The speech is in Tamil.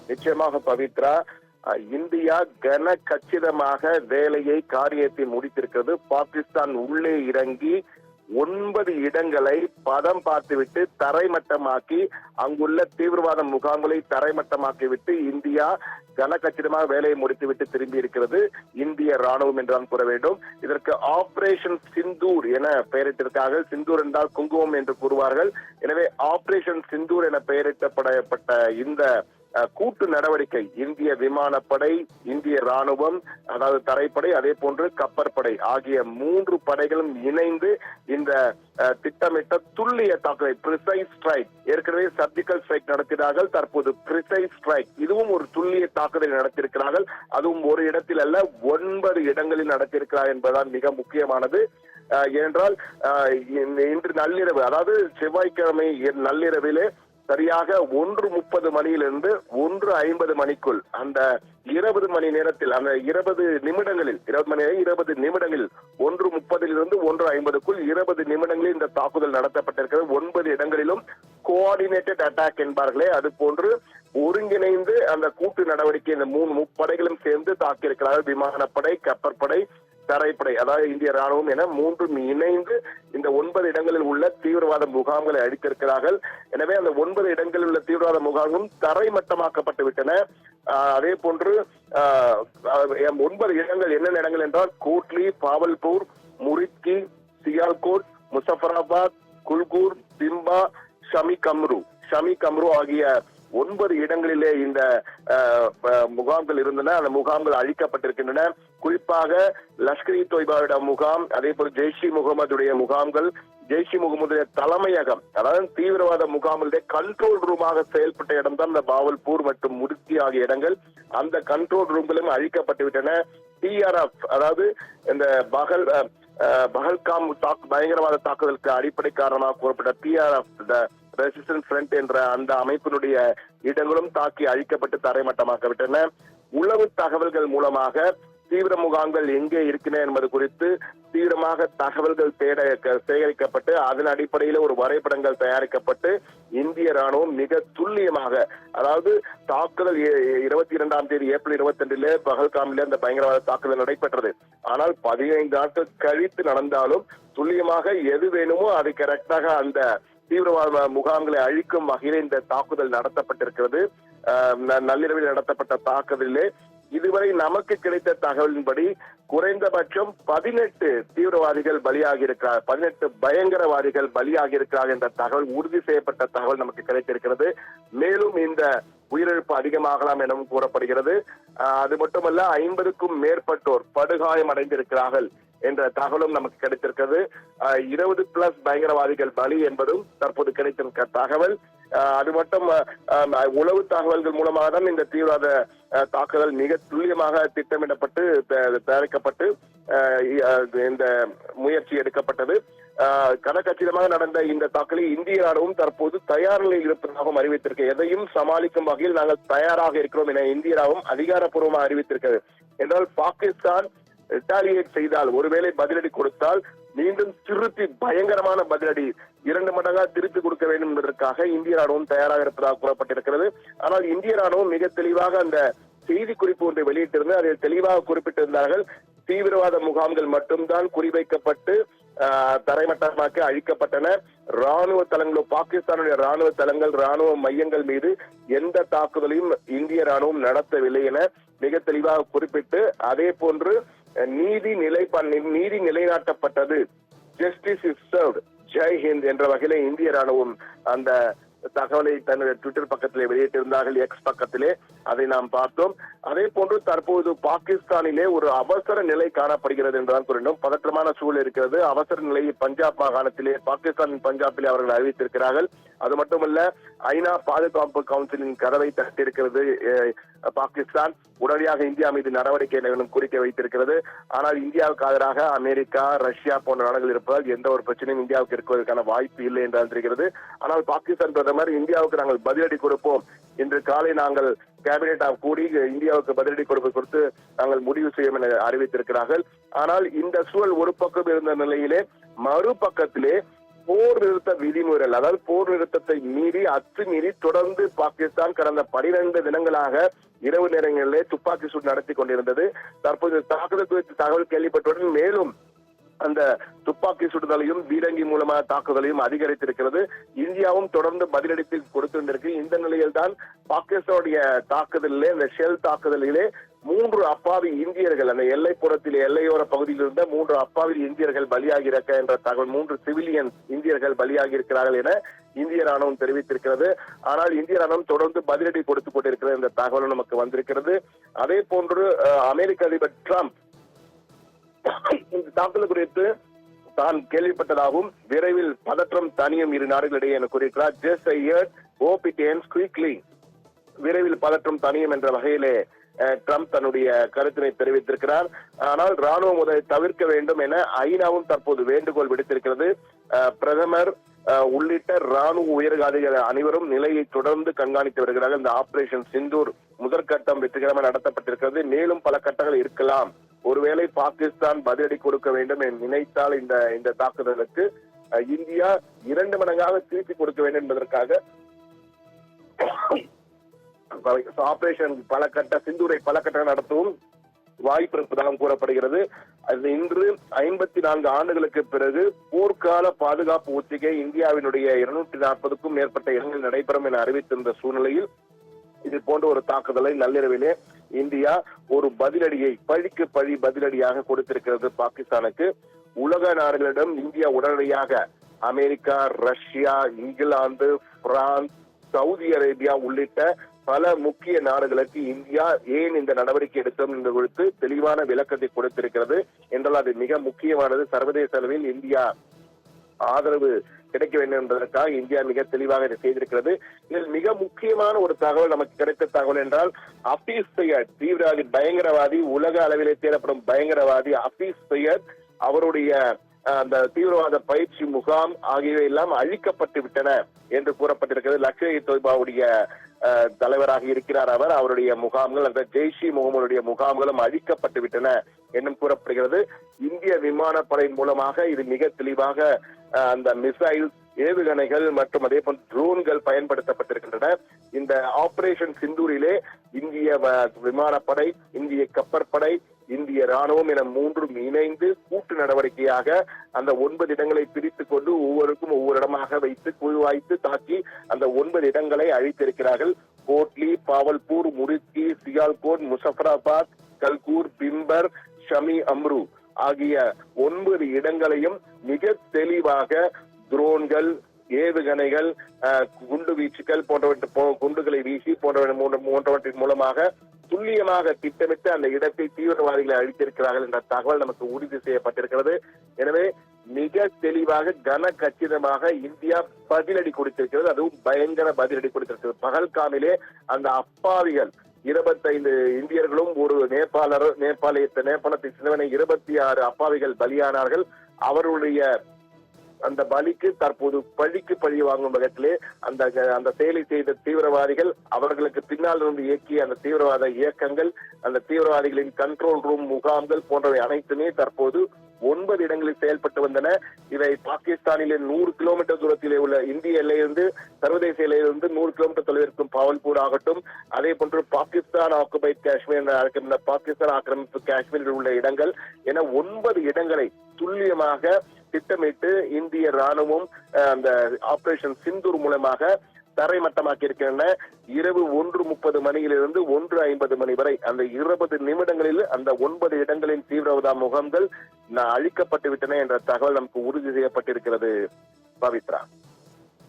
நிச்சயமாக பவித்ரா, இந்தியா கன கச்சிதமாக காரியத்தை முடித்திருக்கிறது. பாகிஸ்தான் உள்ளே இறங்கி 9 இடங்களை பதம் பார்த்துவிட்டு தரைமட்டமாக்கி, அங்குள்ள தீவிரவாத முகாம்களை தரைமட்டமாக்கிவிட்டு இந்தியா கனகச்சிதமாக வேலையை முடித்துவிட்டு திரும்பி இருக்கிறது இந்திய ராணுவம் என்றுதான் கூற வேண்டும். இதற்கு ஆபரேஷன் சிந்தூர் என பெயரிட்டிருக்கார்கள். சிந்தூர் என்றால் குங்குமம் என்று கூறுவார்கள். எனவே ஆபரேஷன் சிந்தூர் என பெயரிட்டப்பட்ட இந்த கூட்டு நடவடிக்கை இந்திய விமானப்படை, இந்திய ராணுவம், அதாவது தரைப்படை, அதே போன்று கப்பற்படை ஆகிய 3 படைகளும் இணைந்து இந்த திட்டமிட்ட துல்லிய தாக்குதல், பிரிசைஸ் ஸ்ட்ரைக், ஏற்கனவே சர்ஜிக்கல் ஸ்ட்ரைக் நடத்தினார்கள், தற்போது பிரிசைஸ் ஸ்ட்ரைக், இதுவும் ஒரு துல்லிய தாக்குதல் நடத்தியிருக்கிறார்கள். அதுவும் ஒரு இடத்தில் அல்ல, 9 இடங்களில் நடத்தியிருக்கிறார் என்பதுதான் மிக முக்கியமானது. ஏனென்றால் இன்று நள்ளிரவு, அதாவது செவ்வாய்க்கிழமை நள்ளிரவிலே சரியாக 1:30 மணியிலிருந்து 1:50 மணிக்குள், அந்த 20 மணி நேரத்தில், அந்த 20 நிமிடங்களில் 20 நிமிடங்களில் 1:30 1:50 20 நிமிடங்களில் இந்த தாக்குதல் நடத்தப்பட்டிருக்கிறது. 9 இடங்களிலும் கோஆர்டினேட்டட் அட்டாக் என்பார்களே, அது போன்று ஒருங்கிணைந்து அந்த கூட்டு நடவடிக்கை இந்த 3 முப்படைகளும் சேர்ந்து தாக்கியிருக்கிறார்கள். விமானப்படை, கப்பற்படை, தரைப்படை, அதாவது இந்திய ராணுவம் என 3 இணைந்து இந்த 9 இடங்களில் உள்ள தீவிரவாத முகாம்களை அழித்திருக்கிறார்கள். எனவே அந்த 9 இடங்களில் உள்ள தீவிரவாத முகாம்களும் தரைமட்டமாக்கப்பட்டு விட்டன. அதே போன்று 9 இடங்கள் என்னென்ன இடங்கள் என்றால் கோட்லி, பாவல்பூர், முரித்கி, சியால்கோட், முசஃபராபாத், குல்கூர், திம்பா, ஷமி கம்ரு ஆகிய 9 இடங்களிலே இந்த முகாம்கள் இருந்தன. அந்த முகாம்கள் அழிக்கப்பட்டிருக்கின்றன. குறிப்பாக லஷ்கர் இ தொய்பாவுடைய முகாம், அதே போல ஜெய்ஷ் முகமதுடைய முகாம்கள், ஜெய்ஷ் முகமதுடைய தலைமையகம், அதாவது தீவிரவாத முகாம்களுடைய கண்ட்ரோல் ரூமாக செயல்பட்ட இடம் தான் இந்த பாவல்பூர் மற்றும் முரித்கி ஆகிய இடங்கள். அந்த கண்ட்ரோல் ரூம்களும் அழிக்கப்பட்டு விட்டன. டிஆர்எஃப், அதாவது இந்த பகல்காம் பயங்கரவாத தாக்குதலுக்கு அடிப்படை காரணமாக கூறப்பட்ட டிஆர்எஃப் ரெசிஸ்டன்ஸ் ஃப்ரண்ட் என்ற அந்த அமைப்பினுடைய இடங்களும் தாக்கி அழிக்கப்பட்டு தரைமட்டமாக்கப்பட்டன. உளவு தகவல்கள் மூலமாக தீவிர முகாம்கள் எங்கே இருக்கின்றன என்பது குறித்து தீவிரமாக தகவல்கள் சேகரிக்கப்பட்டு அதன் அடிப்படையில் ஒரு வரைபடங்கள் தயாரிக்கப்பட்டு இந்திய ராணுவம் மிக துல்லியமாக, அதாவது தாக்குதல் 22ஆம் தேதி ஏப்ரல் 22 பகல்காமிலே அந்த பயங்கரவாத தாக்குதல் நடைபெற்றது. ஆனால் 15 நாட்கள் கழித்து நடந்தாலும் துல்லியமாக எது வேணுமோ அதை கரெக்டாக அந்த தீவிரவாத முகாம்களை அழிக்கும் வகையில் இந்த தாக்குதல் நடத்தப்பட்டிருக்கிறது. நள்ளிரவில் நடத்தப்பட்ட தாக்குதலிலே இதுவரை நமக்கு கிடைத்த தகவலின்படி குறைந்தபட்சம் 18 தீவிரவாதிகள் பலியாகி இருக்கிறார், 18 பயங்கரவாதிகள் பலியாகி இருக்கிறார் என்ற தகவல், உறுதி செய்யப்பட்ட தகவல் நமக்கு கிடைத்திருக்கிறது. மேலும் இந்த உயிரிழப்பு அதிகமாகலாம் எனவும் கூறப்படுகிறது. அது மட்டுமல்ல, 50க்கும் மேற்பட்டோர் படுகாயம் அடைந்திருக்கிறார்கள் என்ற தகவலும் நமக்கு கிடைத்திருக்கிறது. 20+ பயங்கரவாதிகள் பலி என்பதும் தற்போது கிடைத்திருக்கிற தகவல். அது மட்டும் உளவு தகவல்கள் மூலமாக தான் இந்த தீவிரவாத தாக்குதல் மிக துல்லியமாக திட்டமிடப்பட்டு தயாரிக்கப்பட்டு இந்த முயற்சி எடுக்கப்பட்டது. கனகச்சிதமாக நடந்த இந்த தாக்குதலில் இந்திய ராணுவம் தற்போது தயார் நிலையில் இருப்பதாகவும் அறிவித்திருக்கிறது. எதையும் சமாளிக்கும் வகையில் நாங்கள் தயாராக இருக்கிறோம் என இந்திய ராணுவம் அதிகாரப்பூர்வமாக அறிவித்திருக்கிறது. என்றால் பாகிஸ்தான் ரிட்டாலியேட் செய்தால், ஒருவேளை பதிலடி கொடுத்தால் மீண்டும் திருப்பி பயங்கரமான பதிலடி 2 மடங்காக திருப்பி கொடுக்க வேண்டும் என்பதற்காக இந்திய ராணுவம் தயாராக இருப்பதாக கூறப்பட்டிருக்கிறது. ஆனால் இந்திய ராணுவம் மிக தெளிவாக அந்த செய்தி குறிப்பு ஒன்றை வெளியிட்டிருந்து அதில் தெளிவாக குறிப்பிட்டிருந்தார்கள், தீவிரவாத முகாம்கள் மட்டும்தான் குறிவைக்கப்பட்டு தரைமட்டமாக்க அழிக்கப்பட்டன. ராணுவ தளங்களோ, பாகிஸ்தானுடைய ராணுவ தளங்கள், ராணுவ மையங்கள் மீது எந்த தாக்குதலையும் இந்திய ராணுவம் நடத்தவில்லை என மிக தெளிவாக குறிப்பிட்டு, அதே போன்று நீதி நிலைநாட்டப்பட்டது, justice is served, Jai Hind என்ற வகையில இந்திய ராணுவம் அந்த தகவலை தன்னுடைய ட்விட்டர் பக்கத்திலே வெளியிட்டிருந்தார்கள், எக்ஸ் பக்கத்திலே அதை நாம் பார்த்தோம். அதே போன்று தற்போது பாகிஸ்தானிலே ஒரு அவசர நிலை காணப்படுகிறது என்றுதான் கூறினோம். பதற்றமான சூழல் இருக்கிறது. அவசர நிலையை பஞ்சாப் மாகாணத்திலே, பாகிஸ்தானின் பஞ்சாபிலே அவர்கள் அறிவித்திருக்கிறார்கள். அது மட்டுமல்ல, ஐநா பாதுகாப்பு கவுன்சிலின் கதவை தட்டியிருக்கிறது பாகிஸ்தான். உடனடியாக இந்தியா மீது நடவடிக்கை கோரிக்கை வைத்திருக்கிறது. ஆனால் இந்தியாவுக்கு ஆதரவாக அமெரிக்கா, ரஷ்யா போன்ற நாடுகள் இருப்பதால் எந்த ஒரு பிரச்சனையும் இந்தியாவுக்கு இருப்பதற்கான வாய்ப்பு இல்லை என்று தெரிகிறது. ஆனால் பாகிஸ்தான் பிரதமர் இந்தியாவுக்கு நாங்கள் பதிலடி கொடுப்போம், இன்று காலை நாங்கள் கேபினெட் கூடி இந்தியாவுக்கு பதிலடி கொடுப்பது குறித்து நாங்கள் முடிவு செய்யும் என அறிவித்திருக்கிறார்கள். ஆனால் இந்த சூழல் ஒரு பக்கம் இருந்த நிலையிலே மறுபக்கத்திலே போர் நிறுத்த விதிமுறைகள், அதாவது போர் நிறுத்தத்தை மீறி அத்துமீறி தொடர்ந்து பாகிஸ்தான் கடந்த 12 தினங்களாக இரவு நேரங்களிலே துப்பாக்கி சூடு நடத்தி கொண்டிருந்தது. தற்போது தாக்குதல் குறித்து தகவல் கேள்விப்பட்டவுடன் மேலும் அந்த துப்பாக்கி சுடுதலையும் பீரங்கி மூலமான தாக்குதலையும் அதிகரித்திருக்கிறது. இந்தியாவும் தொடர்ந்து பதிலடி கொடுத்திருக்கு. இந்த நிலையில் தான் பாகிஸ்தானுடைய தாக்குதலிலே, அந்த ஷெல் தாக்குதலிலே 3 அப்பாவி இந்தியர்கள், அந்த எல்லைப்புறத்திலே எல்லையோர பகுதியில் இருந்த 3 அப்பாவி இந்தியர்கள் பலியாகி இருக்க என்ற தகவல், 3 சிவிலியன் இந்தியர்கள் பலியாகி இருக்கிறார்கள் என இந்திய ராணுவம் தெரிவித்திருக்கிறது. ஆனால் இந்திய ராணுவம் தொடர்ந்து பதிலடி கொடுத்துக் கொண்டிருக்கிறது என்ற தகவல் நமக்கு வந்திருக்கிறது. அதே போன்று அமெரிக்க அதிபர் டிரம்ப் இந்த தாக்குதல் குறித்து தான் கேள்விப்பட்டதாகவும் விரைவில் பதற்றம் தனியும் இரு நாடுகளிடையே என கூறியிருக்கிறார். Just I heard, hope it ends quickly. விரைவில் பதற்றம் தனியும் என்ற வகையிலே ட்ரம்ப் தன்னுடைய கருத்தினை தெரிவித்திருக்கிறார். ஆனால் ராணுவம் உதவி தவிர்க்க வேண்டும் என ஐநாவும் தற்போது வேண்டுகோள் விடுத்திருக்கிறது. பிரதமர் உள்ளிட்ட ராணுவ உயரதிகாரிகள் அனைவரும் நிலையை தொடர்ந்து கண்காணித்து வருகிறார்கள். இந்த ஆபரேஷன் சிந்தூர் முதற்கட்டம் வெற்றிகரமாக நடத்தப்பட்டிருக்கிறது. மேலும் பல கட்டங்கள் இருக்கலாம். ஒருவேளை பாகிஸ்தான் பதிலடி கொடுக்க வேண்டும் என நினைத்தால் இந்த தாக்குதலுக்கு இந்தியா 2 மடங்காக திருப்பி கொடுக்க வேண்டும் என்பதற்காக ஆபரேஷன் சிந்தூரை பல கட்டங்கள் நடத்தவும் வாய்ப்பு இருப்பதாக கூறப்படுகிறது. அது இன்று 54 ஆண்டுகளுக்கு பிறகு போர்க்கால பாதுகாப்பு ஒத்திகை இந்தியாவினுடைய 240க்கும் மேற்பட்ட இடங்களில் நடைபெறும் என அறிவித்திருந்த சூழ்நிலையில் இது போன்ற ஒரு தாக்குதலை நள்ளிரவிலே இந்தியா ஒரு பதிலடியை பழிக்கு பழி பதிலடியாக கொடுத்திருக்கிறது பாகிஸ்தானுக்கு. உலக நாடுகளிடம் இந்தியா உடனடியாக America, Russia, England, France, Saudi Arabia உள்ளிட்ட பல முக்கிய நாடுகளுக்கு இந்தியா ஏன் இந்த நடவடிக்கை எடுத்தோம் என்று குறித்து தெளிவான விளக்கத்தை கொடுத்திருக்கிறது. என்றால் அது மிக முக்கியமானது. சர்வதேச அளவில் இந்தியா ஆதரவு கிடைக்க வேண்டும் என்பதற்காக இந்தியா மிக தெளிவாக இதை செய்திருக்கிறது. இதில் மிக முக்கியமான ஒரு தகவல் நமக்கு கிடைத்த தகவல் என்றால், ஹபீஸ் சையத் தீவிரவாதி, பயங்கரவாதி, உலக அளவிலே தேடப்படும் பயங்கரவாதி ஹபீஸ் சையத், அவருடைய அந்த தீவிரவாத பயிற்சி முகாம் ஆகியவை எல்லாம் அழிக்கப்பட்டு விட்டன என்று கூறப்பட்டிருக்கிறது. லஷ்கர்-இ-தொய்பாவுடைய தலைவராக இருக்கிறார் அவர். அவருடைய முகாம்கள், அந்த ஜெய்ஷி முகமதுடைய முகாம்களும் அழிக்கப்பட்டு விட்டன என்றும் கூறப்படுகிறது. இந்திய விமானப்படையின் மூலமாக இது மிக தெளிவாக அந்த மிசைல், ஏவுகணைகள் மற்றும் அதே போன்ற ட்ரோன்கள் பயன்படுத்தப்பட்டிருக்கின்றன. இந்த ஆபரேஷன் சிந்தூரிலே இந்திய விமானப்படை, இந்திய கப்பற்படை, இந்திய ராணுவம் என 3ம் இணைந்து கூட்டு நடவடிக்கையாக அந்த 9 இடங்களை பிரித்துக் கொண்டு ஒவ்வொருக்கும் ஒவ்வொரு இடமாக வைத்து குழுவாய்த்து தாக்கி அந்த 9 இடங்களை அழித்திருக்கிறார்கள். கோட்லி, பாவல்பூர், முரிக்கி, சியால்கோட், முசஃபராபாத், கல்கூர், பிம்பர், ஷமி அம்ரு ஆகிய 9 இடங்களையும் மிக தெளிவாக துரோன்கள், ஏவுகணைகள், குண்டு வீச்சுகள் குண்டுகளை வீசி போன்றவற்றின் மூலமாக துல்லியமாக திட்டமிட்டு அந்த இடத்தை தீவிரவாதிகளை அழித்திருக்கிறார்கள் என்ற தகவல் நமக்கு உறுதி செய்யப்பட்டிருக்கிறது. எனவே மிக தெளிவாக கன கச்சிதமாக இந்தியா பதிலடி கொடுத்திருக்கிறது. அதுவும் பயங்கர பதிலடி கொடுத்திருக்கிறது. பகல்காமிலே அந்த அப்பாவிகள் 25 இந்தியர்களும் ஒரு நேபாளத்தை சேர்ந்தவனை 26 அப்பாவிகள் பலியானார்கள். அவருடைய அந்த பலிக்கு தற்போது பழிக்கு பழி வாங்கும் விதத்திலே அந்த செயலை செய்த தீவிரவாதிகள், அவர்களுக்கு பின்னால் இருந்து இயக்கிய அந்த தீவிரவாத இயக்கங்கள், அந்த தீவிரவாதிகளின் கண்ட்ரோல் ரூம் முகாம்கள் போன்றவை அனைத்துமே தற்போது 9 இடங்களில் செயல்பட்டு வந்தன. இவை பாகிஸ்தானிலே 100 கிலோமீட்டர் தூரத்திலே உள்ள இந்திய எல்லையிலிருந்து, சர்வதேச எல்லையிலிருந்து 100 கிலோமீட்டர் தொலைவில் இருக்கும் பாவல்பூர் ஆகட்டும், அதே போன்று பாகிஸ்தான் ஆக்குபைட் காஷ்மீர் என அழைக்கின்ற பாகிஸ்தான் ஆக்கிரமிப்பு காஷ்மீரில் உள்ள இடங்கள் என 9 இடங்களை துல்லியமாக திட்டமிட்டு இந்திய ராணுவம் அந்த ஆபரேஷன் சிந்தூர் மூலமாக தரைமட்டமாக்கி இருக்கின்றன. இரவு 1:30 மணியிலிருந்து 1:50 மணி வரை அந்த 20 நிமிடங்களில் அந்த 9 இடங்களின் தீவிரவாத முகாம்கள் அழிக்கப்பட்டு விட்டன என்ற தகவல் நமக்கு உறுதி செய்யப்பட்டிருக்கிறது. பவித்ரா.